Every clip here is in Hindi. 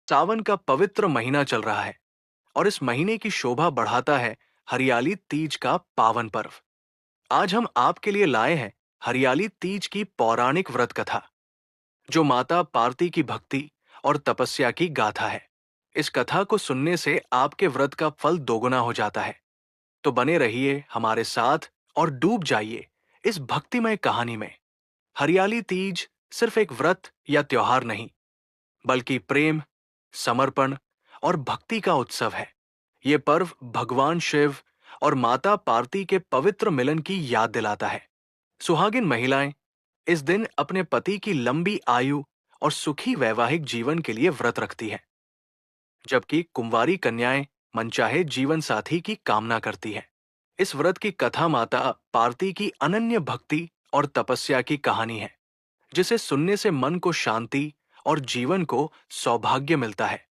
सावन का पवित्र महीना चल रहा है और इस महीने की शोभा बढ़ाता है हरियाली तीज का पावन पर्व। आज हम आपके लिए लाए हैं हरियाली तीज की पौराणिक व्रत कथा, जो माता पार्वती की भक्ति और तपस्या की गाथा है। इस कथा को सुनने से आपके व्रत का फल दोगुना हो जाता है। तो बने रहिए हमारे साथ और डूब जाइए इस भक्तिमय कहानी में। हरियाली तीज सिर्फ एक व्रत या त्योहार नहीं, बल्कि प्रेम, समर्पण और भक्ति का उत्सव है। ये पर्व भगवान शिव और माता पार्वती के पवित्र मिलन की याद दिलाता है। सुहागिन महिलाएं इस दिन अपने पति की लंबी आयु और सुखी वैवाहिक जीवन के लिए व्रत रखती हैं, जबकि कुंवारी कन्याएं मनचाहे जीवन साथी की कामना करती हैं। इस व्रत की कथा माता पार्वती की अनन्य भक्ति और तपस्या की कहानी है, जिसे सुनने से मन को शांति और जीवन को सौभाग्य मिलता है।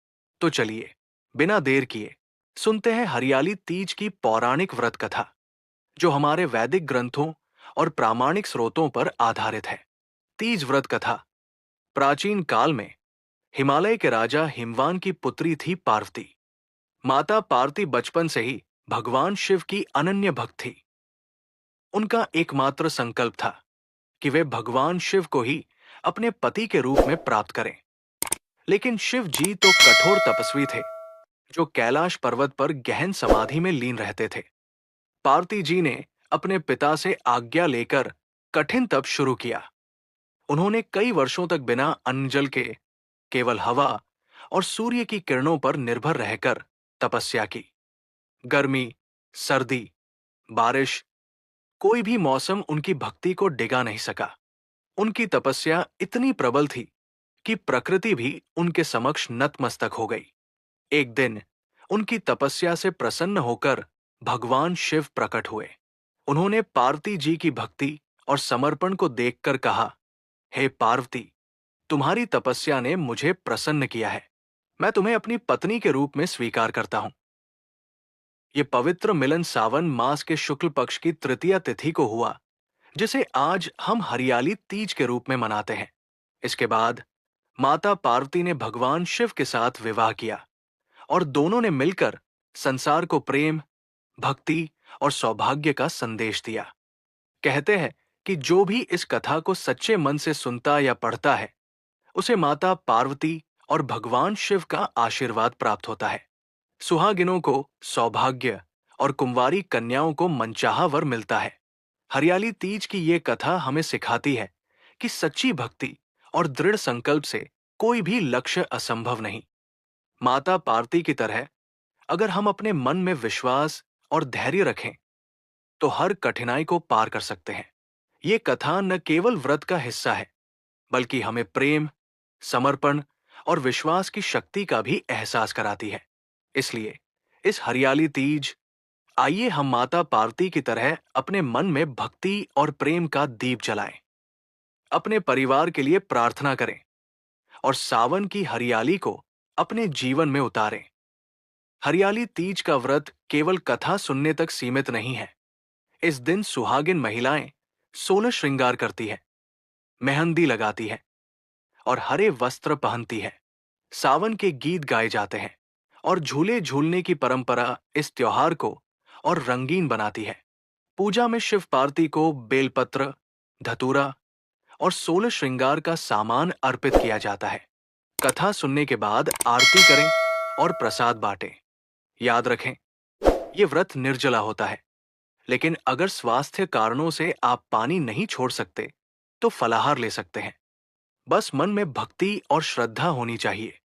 तो चलिए, बिना देर किए सुनते हैं हरियाली तीज की पौराणिक व्रत कथा, जो हमारे वैदिक ग्रंथों और प्रामाणिक स्रोतों पर आधारित है। तीज व्रत कथा। प्राचीन काल में हिमालय के राजा हिमवान की पुत्री थी पार्वती। माता पार्वती बचपन से ही भगवान शिव की अनन्य भक्त थी। उनका एकमात्र संकल्प था कि वे भगवान शिव को ही अपने पति के रूप में प्राप्त करें। लेकिन शिव जी तो कठोर तपस्वी थे, जो कैलाश पर्वत पर गहन समाधि में लीन रहते थे। पार्वती जी ने अपने पिता से आज्ञा लेकर कठिन तप शुरू किया। उन्होंने कई वर्षों तक बिना अन्न जल के केवल हवा और सूर्य की किरणों पर निर्भर रहकर तपस्या की। गर्मी, सर्दी, बारिश, कोई भी मौसम उनकी भक्ति को डिगा नहीं सका। उनकी तपस्या इतनी प्रबल थी कि प्रकृति भी उनके समक्ष नतमस्तक हो गई। एक दिन उनकी तपस्या से प्रसन्न होकर भगवान शिव प्रकट हुए। उन्होंने पार्वती जी की भक्ति और समर्पण को देखकर कहा, हे पार्वती, तुम्हारी तपस्या ने मुझे प्रसन्न किया है। मैं तुम्हें अपनी पत्नी के रूप में स्वीकार करता हूं। ये पवित्र मिलन सावन मास के शुक्ल पक्ष की तृतीया तिथि को हुआ, जिसे आज हम हरियाली तीज के रूप में मनाते हैं। इसके बाद माता पार्वती ने भगवान शिव के साथ विवाह किया और दोनों ने मिलकर संसार को प्रेम, भक्ति और सौभाग्य का संदेश दिया। कहते हैं कि जो भी इस कथा को सच्चे मन से सुनता या पढ़ता है, उसे माता पार्वती और भगवान शिव का आशीर्वाद प्राप्त होता है। सुहागिनों को सौभाग्य और कुंवारी कन्याओं को मनचाहा वर मिलता है। हरियाली तीज की ये कथा हमें सिखाती है कि सच्ची भक्ति और दृढ़ संकल्प से कोई भी लक्ष्य असंभव नहीं। माता पार्वती की तरह अगर हम अपने मन में विश्वास और धैर्य रखें, तो हर कठिनाई को पार कर सकते हैं। ये कथा न केवल व्रत का हिस्सा है, बल्कि हमें प्रेम, समर्पण और विश्वास की शक्ति का भी एहसास कराती है। इसलिए इस हरियाली तीज, आइए हम माता पार्वती की तरह अपने मन में भक्ति और प्रेम का दीप जलाएं, अपने परिवार के लिए प्रार्थना करें और सावन की हरियाली को अपने जीवन में उतारें। हरियाली तीज का व्रत केवल कथा सुनने तक सीमित नहीं है। इस दिन सुहागिन महिलाएं सोलह श्रृंगार करती है, मेहंदी लगाती है और हरे वस्त्र पहनती है। सावन के गीत गाए जाते हैं और झूले झूलने की परंपरा इस त्योहार को और रंगीन बनाती है। पूजा में शिव पार्वती को बेलपत्र, धतूरा और 16 श्रृंगार का सामान अर्पित किया जाता है। कथा सुनने के बाद आरती करें और प्रसाद बांटें। याद रखें, ये व्रत निर्जला होता है, लेकिन अगर स्वास्थ्य कारणों से आप पानी नहीं छोड़ सकते, तो फलाहार ले सकते हैं। बस मन में भक्ति और श्रद्धा होनी चाहिए।